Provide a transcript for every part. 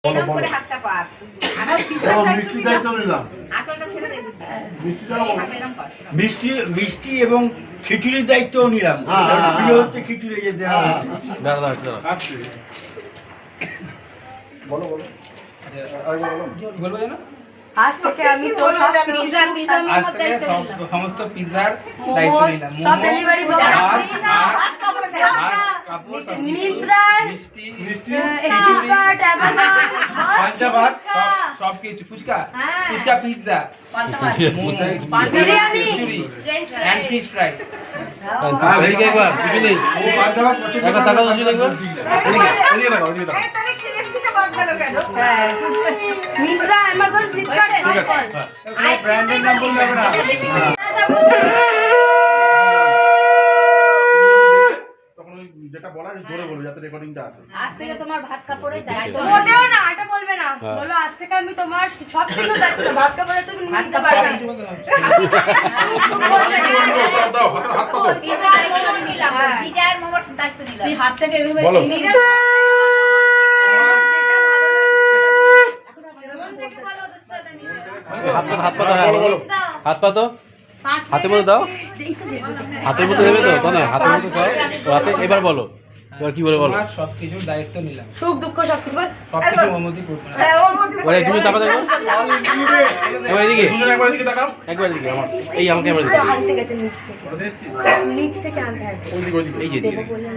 এরকম করে হাতটা পাত। আঁচলটা ছেড়ে দে। এরকম কর। মিষ্টি এবং খিচুড়ির দায়িত্ব নিলাম। প্রিয় হচ্ছে খিচুড়ি যে দেওয়া হচ্ছে। বলবো জানো আজ থেকে আমি তো সব পিজ্জা আজ থেকে সমস্ত পিৎজার দায়িত্ব নিলাম। সব ডেলিভারি বয় মিন্ত্রা মিষ্টি ফ্লিপকার্ট অ্যামাজন পাঞ্জাবাদ সবকিছু fuchka pizza biryani khichdi and fish fry. Myntra Amazon Flipkart ব্র্যান্ডের নাম বললে হবে না। যেটা বলার জোরে বলবে যাতে রেকর্ডিংটা আসে। আজ থেকে তোমার ভাত কাপড়ের দায়িত্ব মোটেও না, এটা বলবে না, বলো আজ থেকে আমি তোমার সব কিছু দায়িত্ব, ভাত কাপড়ে তুমি নিতে পারবে। পিজ্জা দায়িত্ব নিলাম। পিজ্জা আর মোমোর দায়িত্ব নিলাম। তুই হাত থেকে এভাবে বলো। নিজে হাত পাতো হাতের মধ্যে দাও, হাতের মধ্যে দেবে তো না, হাতের মধ্যে দাও হাতে। এবার বলো, এবার কি বলে বলো। তোমার সবকিছুর দায়িত্ব নিলাম। সুখ দুঃখ সবকিছু বল। সবকিছু মমতি করবো না। ওরে তুমি তাকা দেখো, এবার এদিকে দুজনে একবার দিকে তাকাও। একবার এদিকে আমার এই আমাকে এবার তো দিকে আনতে গেছে নিচ থেকে আনতে আসবে। ওইদিকে ওইদিকে। এই যে দেবো বললেন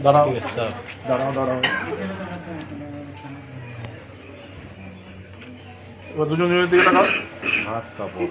দাঁড়াও ঠিক আছে দাও। দাঁড়াও। এবার দুজনের দিকে তাকাও। হাত কাপড়